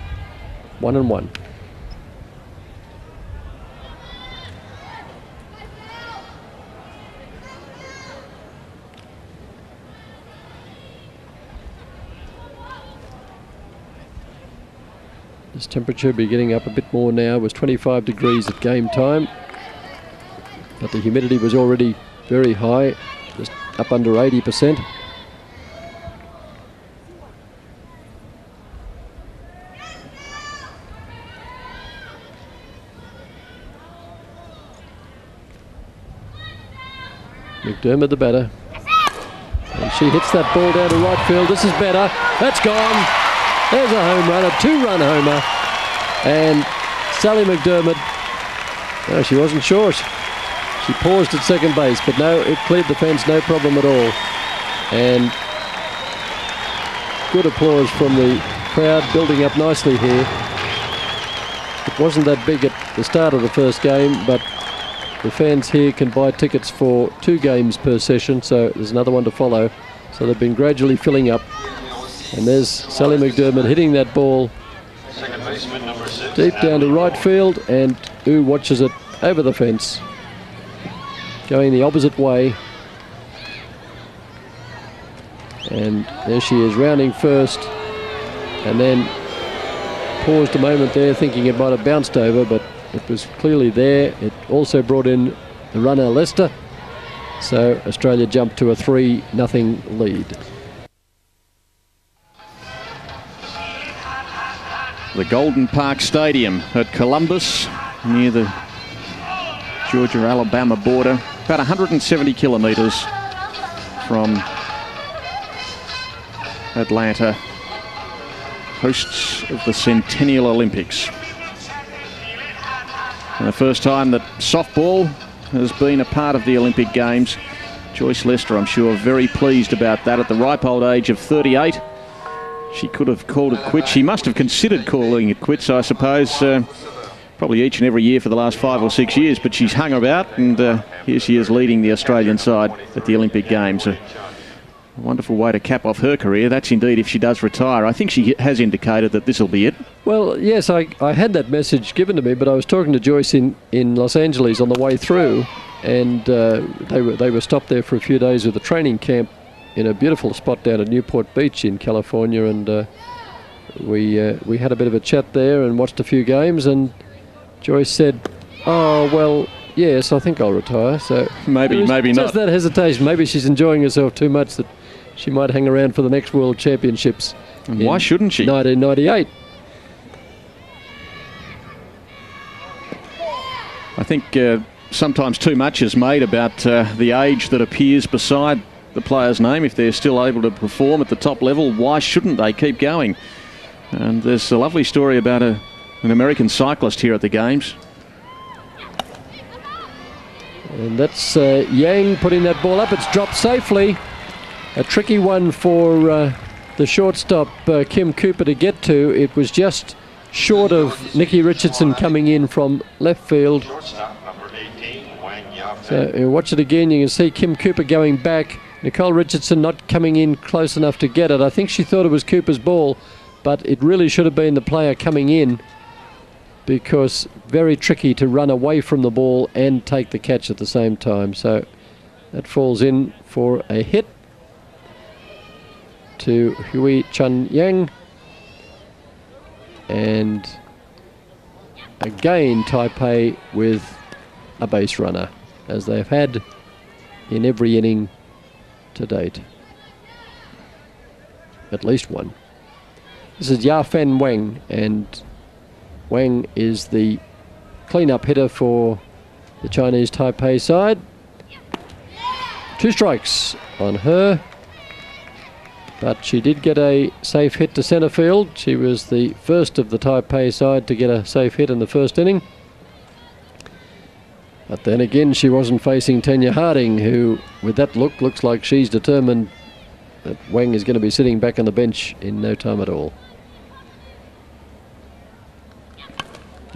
1-1. This temperature be getting up a bit more now. It was 25 degrees at game time, but the humidity was already very high, just up under 80%. McDermott the batter, and she hits that ball down to right field. This is better. That's gone. There's a home run, a 2-run homer, and Sally McDermott, no, she wasn't short. She paused at second base, but no, it cleared the fence, no problem at all. And good applause from the crowd, building up nicely here. It wasn't that big at the start of the first game, but the fans here can buy tickets for 2 games per session, so there's another one to follow. So they've been gradually filling up. And there's Sally McDermott hitting that ball deep down to right field, and Ooh watches it over the fence, going the opposite way. And there she is, rounding first, and then paused a moment there thinking it might have bounced over, but it was clearly there. It also brought in the runner Lester, so Australia jumped to a 3-0 lead. The Golden Park Stadium at Columbus, near the Georgia-Alabama border, about 170 kilometres from Atlanta, hosts of the Centennial Olympics. And the first time that softball has been a part of the Olympic Games. Joyce Lester, I'm sure, very pleased about that at the ripe old age of 38. She could have called it quits. She must have considered calling it quits, I suppose, probably each and every year for the last 5 or 6 years, but she's hung about, and here she is leading the Australian side at the Olympic Games. A wonderful way to cap off her career. That's indeed if she does retire. I think she has indicated that this will be it. Well, yes, I had that message given to me, but I was talking to Joyce in Los Angeles on the way through, and they were stopped there for a few days with a training camp in a beautiful spot down at Newport Beach in California, and we had a bit of a chat there and watched a few games, and Joyce said, "Oh, well, yes, I think I'll retire." So maybe not. Just that hesitation. Maybe she's enjoying herself too much that she might hang around for the next World Championships. And why shouldn't she? 1998. I think sometimes too much is made about the age that appears beside the player's name. If they're still able to perform at the top level, why shouldn't they keep going? And there's a lovely story about an American cyclist here at the Games. And that's Yang putting that ball up. It's dropped safely. A tricky one for the shortstop, Kim Cooper, to get to. It was just short of Nikki Richardson coming in from left field. So watch it again. You can see Kim Cooper going back. Nicole Richardson not coming in close enough to get it. I think she thought it was Cooper's ball, but it really should have been the player coming in, because very tricky to run away from the ball and take the catch at the same time. So that falls in for a hit to Hui Chun Yang. And again Taipei with a base runner, as they've had in every inning to date. At least one. This is Yafen Wang, and Wang is the clean-up hitter for the Chinese Taipei side. 2 strikes on her, but she did get a safe hit to centre field. She was the first of the Taipei side to get a safe hit in the first inning. But then again, she wasn't facing Tanya Harding, who, with that look, looks like she's determined that Wang is going to be sitting back on the bench in no time at all.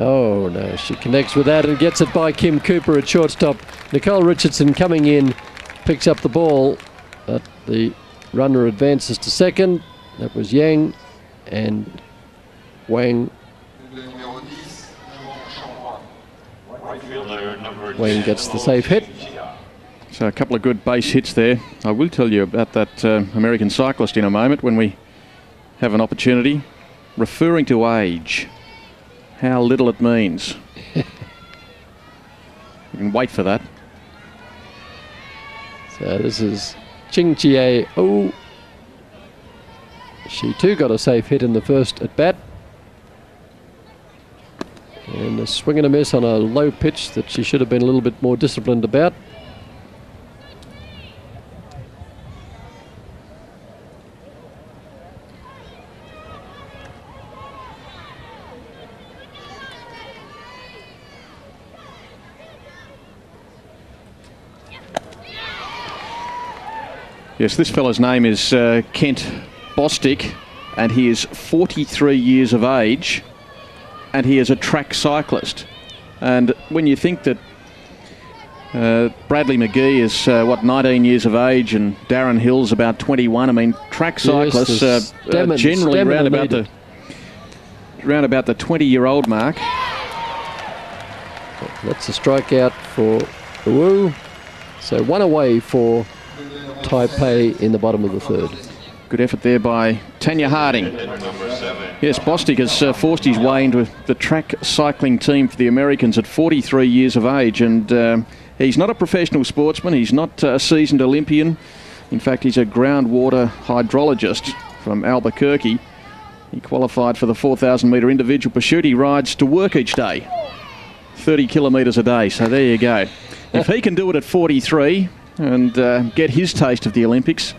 Oh no, she connects with that and gets it by Kim Cooper at shortstop. Nicole Richardson coming in, picks up the ball, but the runner advances to second. That was Yang, and Wang gets the safe hit. So a couple of good base hits there. I will tell you about that American cyclist in a moment when we have an opportunity. Referring to age, how little it means. You can wait for that. So this is Ching Chie. Oh, she too got a safe hit in the first at bat. And a swing and a miss on a low pitch that she should have been a little bit more disciplined about. Yes, this fella's name is Kent Bostic, and he is 43 years of age, and he is a track cyclist. And when you think that Bradley McGee is, 19 years of age, and Darren Hill's about 21, I mean, track cyclists generally around about the 20-year-old mark. That's a strikeout for Wu. So one away for Taipei in the bottom of the third. Good effort there by Tanya Harding. Yes, Bostic has forced his way into the track cycling team for the Americans at 43 years of age, and he's not a professional sportsman. He's not a seasoned Olympian. In fact, he's a groundwater hydrologist from Albuquerque. He qualified for the 4,000-metre individual pursuit. He rides to work each day, 30 kilometres a day. So there you go. If he can do it at 43 and get his taste of the Olympics,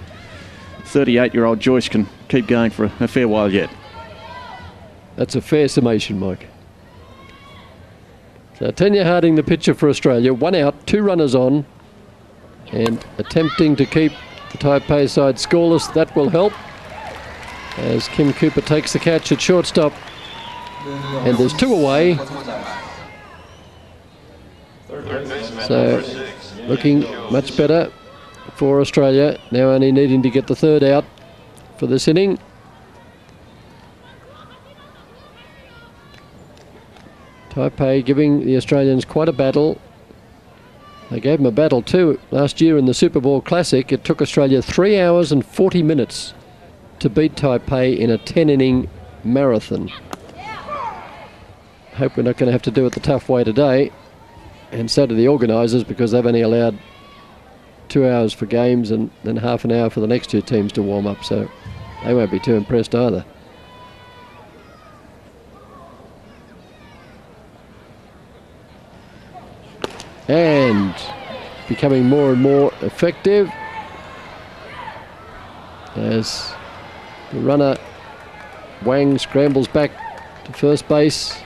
38-year-old Joyce can keep going for a fair while yet. That's a fair summation, Mike. So Tanya Harding, the pitcher for Australia, 1 out, 2 runners on, and attempting to keep the Taipei side scoreless. That will help as Kim Cooper takes the catch at shortstop, and there's 2 away. So looking much better for Australia, now only needing to get the 3rd out for this inning. Taipei giving the Australians quite a battle. They gave them a battle too last year in the Super Bowl Classic. It took Australia 3 hours and 40 minutes to beat Taipei in a 10-inning marathon. Hope we're not going to have to do it the tough way today. And so do the organisers, because they've only allowed 2 hours for games and then half an hour for the next 2 teams to warm up, so they won't be too impressed either. And becoming more and more effective as the runner Wang scrambles back to first base.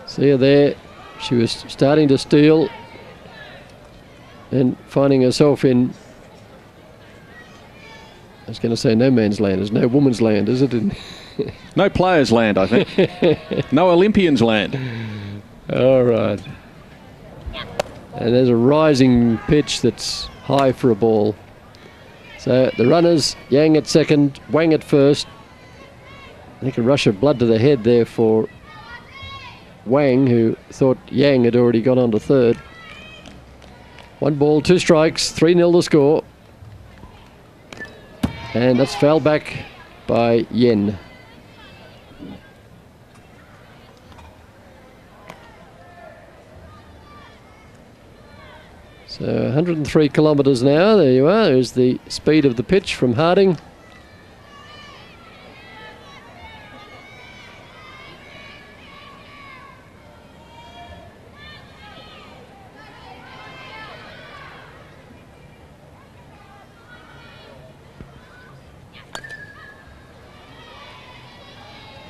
See her there, she was starting to steal and finding herself in, I was going to say no man's land. There's no woman's land, is it? No players' land, I think. No Olympians' land. All right. And there's a rising pitch that's high for a ball. So the runners, Yang at second, Wang at first. I think a rush of blood to the head there for Wang, who thought Yang had already gone on to third. 1 ball, 2 strikes, 3-0 the score. And that's fouled back by Yen. So 103 kilometres now. There you are. There's the speed of the pitch from Harding.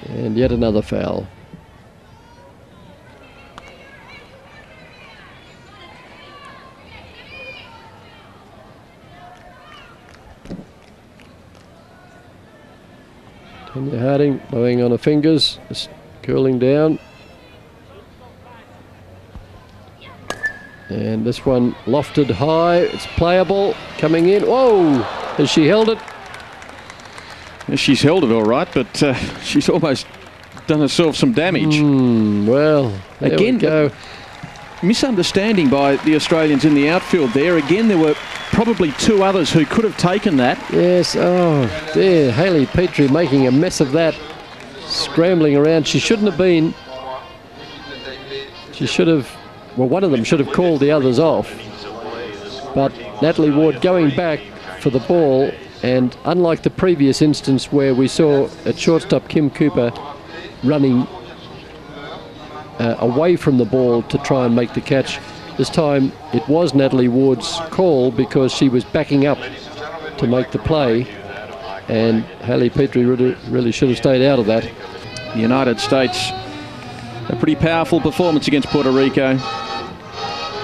And yet another foul. Kenya Harding blowing on her fingers, just cooling down. And this one lofted high, it's playable, coming in. Whoa! Has she held it? Yes, she's held it all right, but she's almost done herself some damage. Well, there again, we go. Misunderstanding by the Australians in the outfield there. Again, there were probably two others who could have taken that. Yes, oh dear, Hayley Petrie making a mess of that, scrambling around. She shouldn't have been. She should have, well, one of them should have called the others off. But Natalie Ward going back for the ball, and unlike the previous instance where we saw at shortstop Kim Cooper running away from the ball to try and make the catch, this time it was Natalie Ward's call because she was backing up to make the play, and Hayley Petrie really should have stayed out of that. The United States, a pretty powerful performance against Puerto Rico.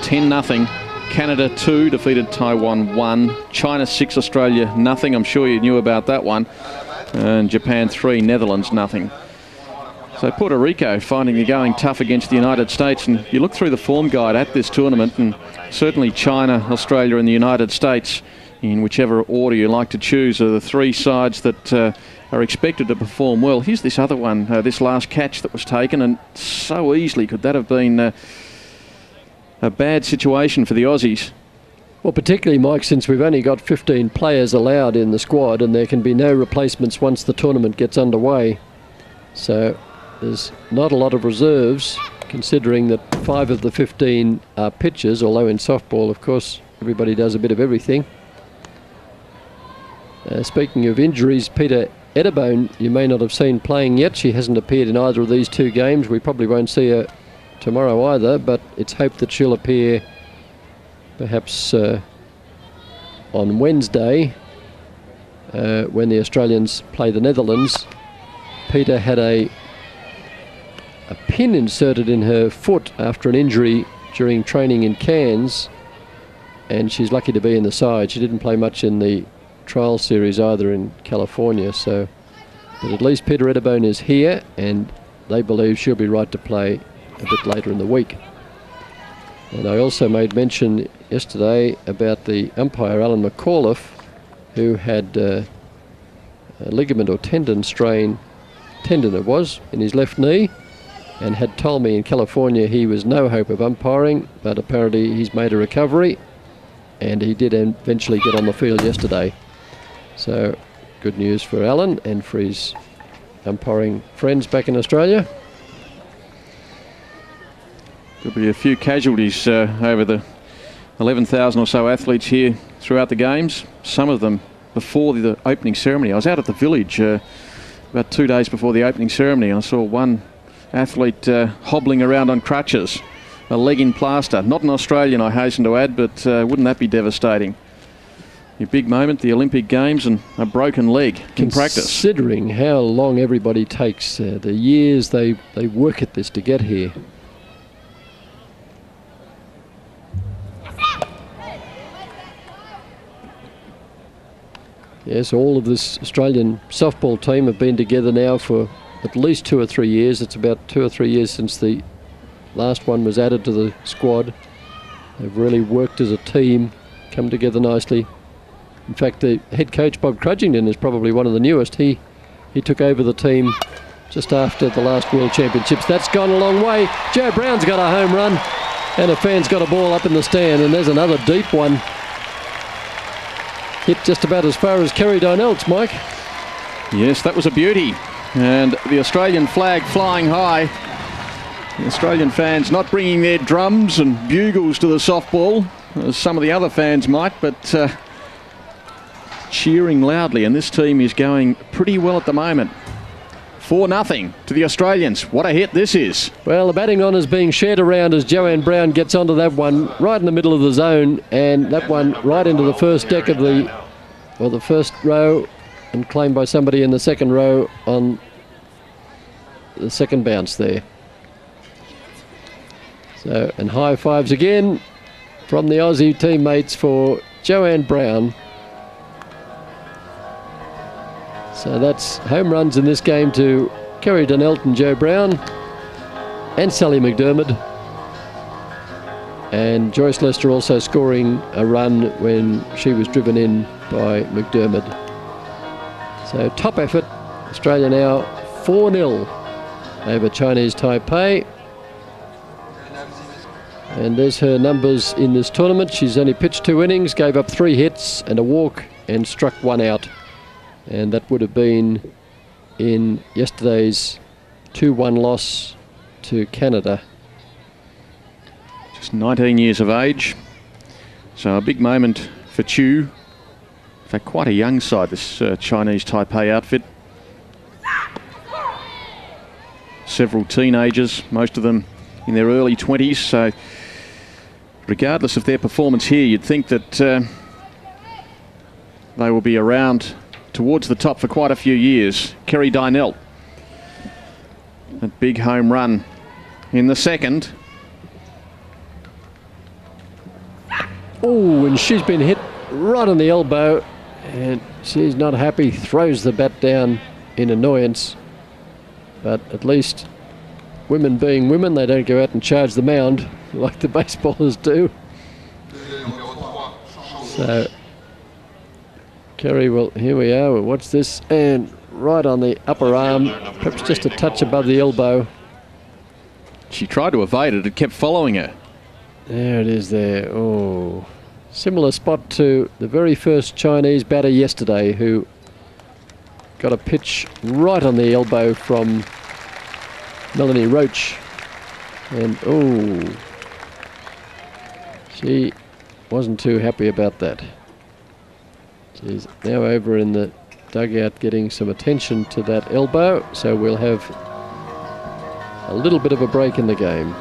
10-0. Canada 2 defeated Taiwan 1. China 6, Australia nothing. I'm sure you knew about that one. And Japan 3, Netherlands nothing. So Puerto Rico finding the going tough against the United States, and you look through the form guide at this tournament, and certainly China, Australia and the United States, in whichever order you like to choose, are the three sides that are expected to perform well. Here's this other one, this last catch that was taken, and so easily could that have been a bad situation for the Aussies. Well, particularly, Mike, since we've only got 15 players allowed in the squad, and there can be no replacements once the tournament gets underway. So there's not a lot of reserves, considering that 5 of the 15 are pitchers, although in softball, of course, everybody does a bit of everything. Speaking of injuries, Peter Eddebone, you may not have seen playing yet. She hasn't appeared in either of these two games. We probably won't see her tomorrow either, but it's hoped that she'll appear perhaps on Wednesday when the Australians play the Netherlands. Peter had a pin inserted in her foot after an injury during training in Cairns, and she's lucky to be in the side. She didn't play much in the trial series either in California, so but at least Peter Eddebone is here, and they believe she'll be right to play a bit later in the week. And I also made mention yesterday about the umpire Alan McAuliffe, who had a ligament or tendon strain, tendon it was, in his left knee, and had told me in California he was no hope of umpiring, but apparently he's made a recovery, and he did eventually get on the field yesterday. So good news for Alan and for his umpiring friends back in Australia. There'll be a few casualties over the 11,000 or so athletes here throughout the games, some of them before the opening ceremony. I was out at the village about 2 days before the opening ceremony. I saw one athlete hobbling around on crutches, a leg in plaster. Not an Australian, I hasten to add, but wouldn't that be devastating? A big moment, the Olympic Games, and a broken leg in practice. Considering how long everybody takes, the years they work at this to get here. Yes, all of this Australian softball team have been together now for at least 2 or 3 years. It's about 2 or 3 years since the last one was added to the squad. They've really worked as a team, come together nicely. In fact, the head coach, Bob Crudgington, is probably one of the newest. He took over the team just after the last World Championships. That's gone a long way. Joe Brown's got a home run, and a fan's got a ball up in the stand, and there's another deep one. Hit just about as far as Kerry Donnell's, Mike. Yes, that was a beauty. And the Australian flag flying high. The Australian fans not bringing their drums and bugles to the softball, as some of the other fans might, but cheering loudly. And this team is going pretty well at the moment. 4-0 to the Australians. What a hit this is. Well, the batting honours being shared around as Joanne Brown gets onto that one right in the middle of the zone, and that one right into the first deck of the first row, and claimed by somebody in the second row on the second bounce there. So, and high fives again from the Aussie teammates for Joanne Brown. So that's home runs in this game to Kerry Donelt and Joe Brown and Sally McDermott. And Joyce Lester also scoring a run when she was driven in by McDermott. So top effort. Australia now 4-0 over Chinese Taipei. And there's her numbers in this tournament. She's only pitched 2 innings, gave up 3 hits and a walk, and struck 1 out. And that would have been in yesterday's 2-1 loss to Canada. Just 19 years of age. So a big moment for Chu. In fact, quite a young side, this Chinese Taipei outfit. Several teenagers, most of them in their early 20s. So regardless of their performance here, you'd think that they will be around towards the top for quite a few years. Kerry Donelt, that big home run in the second. Oh, and she's been hit right on the elbow, and she's not happy, throws the bat down in annoyance. But at least, women being women, they don't go out and charge the mound like the baseballers do. So Kerry, well, here we are. We'll watch this, and right on the upper arm, perhaps just a touch above the elbow. She tried to evade it. It kept following her. There it is there. Oh, similar spot to the very first Chinese batter yesterday, who got a pitch right on the elbow from Melanie Roach. And oh, she wasn't too happy about that. She's now over in the dugout getting some attention to that elbow, so we'll have a little bit of a break in the game.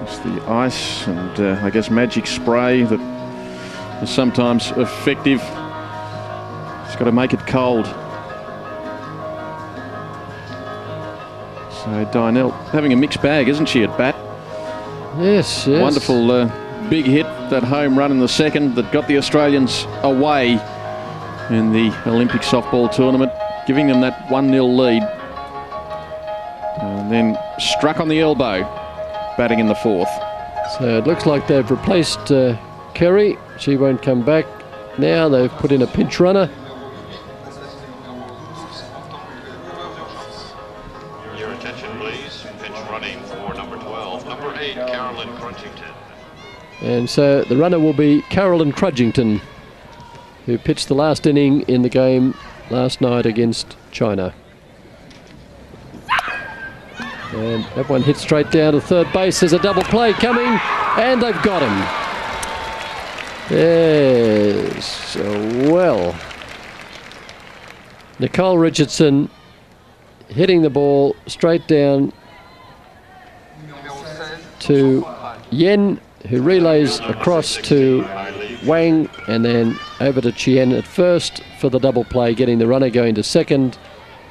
It's the ice and I guess magic spray that is sometimes effective. It's got to make it cold. So Donelt having a mixed bag, isn't she, at bat? Yes, yes. Wonderful big hit, that home run in the second that got the Australians away in the Olympic softball tournament, giving them that 1-0 lead. And then struck on the elbow, batting in the fourth. So it looks like they've replaced Kerry. She won't come back. Now they've put in a pinch runner. Your attention, please. Pinch running for number 12, number 8, Carolyn Crutchington. And so the runner will be Carolyn Crutchington, who pitched the last inning in the game last night against China. And that one hit straight down to third base. There's a double play coming, and they've got him. Yes, well. Nicole Richardson hitting the ball straight down to Yen, who relays across to Wang, and then over to Chien at first for the double play, getting the runner going to second,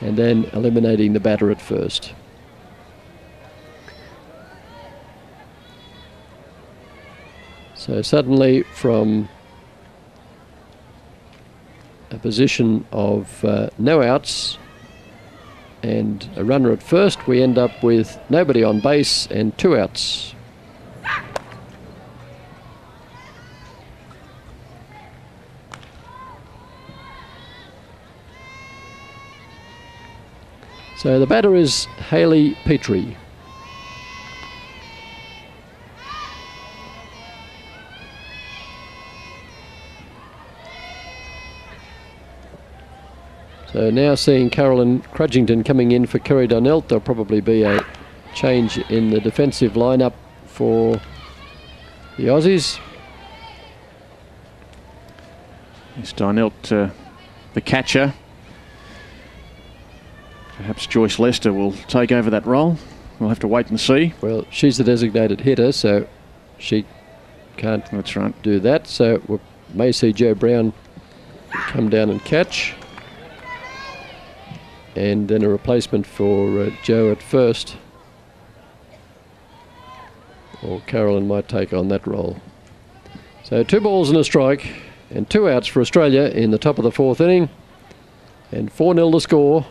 and then eliminating the batter at first. So suddenly, from a position of no outs and a runner at first, we end up with nobody on base and 2 outs. So the batter is Hayley Petrie. So now seeing Carolyn Crutchington coming in for Kerry Donelt. There'll probably be a change in the defensive lineup for the Aussies. It's Donelt, the catcher. Perhaps Joyce Lester will take over that role. We'll have to wait and see. Well, she's the designated hitter, so she can't do that. So we may see Joe Brown come down and catch. And then a replacement for Joe at first. Or Carolyn might take on that role. So 2 balls and a strike and 2 outs for Australia in the top of the 4th inning, and 4-0 to score.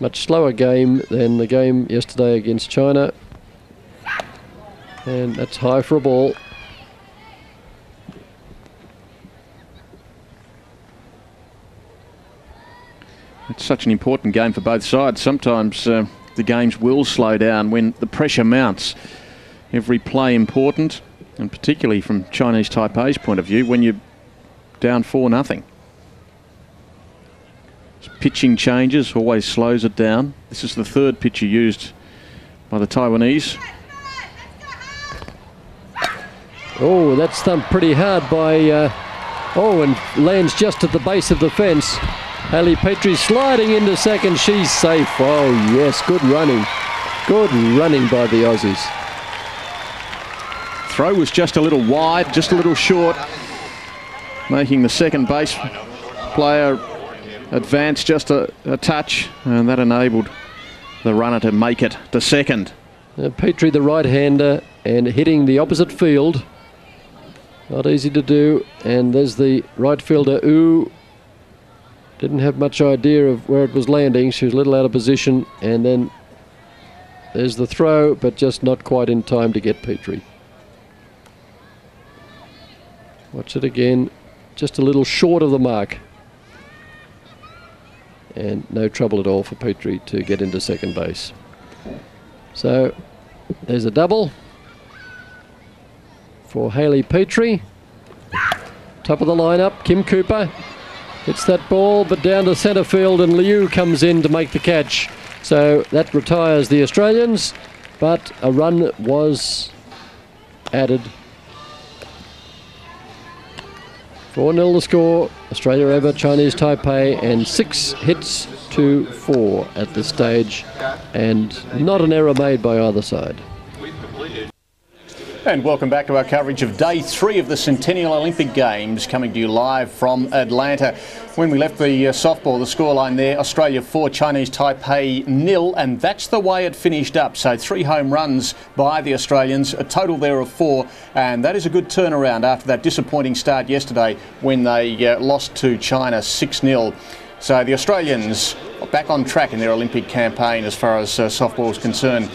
Much slower game than the game yesterday against China, and that's high for a ball. It's such an important game for both sides. Sometimes the games will slow down when the pressure mounts. Every play important, and particularly from Chinese Taipei's point of view, when you're down 4-0. Pitching changes always slows it down. This is the 3rd pitcher used by the Taiwanese. Oh, that's thumped pretty hard by... and lands just at the base of the fence. Hayley Petrie sliding into second. She's safe. Oh, yes, good running. Good running by the Aussies. Throw was just a little wide, just a little short, making the second base player advance just a touch, and that enabled the runner to make it to second. Petrie, the right-hander, and hitting the opposite field. Not easy to do. And there's the right fielder, Ooh. Didn't have much idea of where it was landing. She was a little out of position. And then there's the throw, but just not quite in time to get Petrie. Watch it again. Just a little short of the mark. And no trouble at all for Petrie to get into second base. So there's a double for Hayley Petrie. Top of the lineup, Kim Cooper hits that ball, but down to centre field, and Liu comes in to make the catch. So that retires the Australians, but a run was added. 4-0 to score. Australia over Chinese Taipei, and 6 hits to 4 at this stage, and not an error made by either side. And welcome back to our coverage of Day 3 of the Centennial Olympic Games, coming to you live from Atlanta. When we left the softball, the scoreline there, Australia 4, Chinese Taipei 0, and that's the way it finished up. So 3 home runs by the Australians, a total there of 4, and that is a good turnaround after that disappointing start yesterday when they lost to China 6-0. So the Australians are back on track in their Olympic campaign as far as softball is concerned.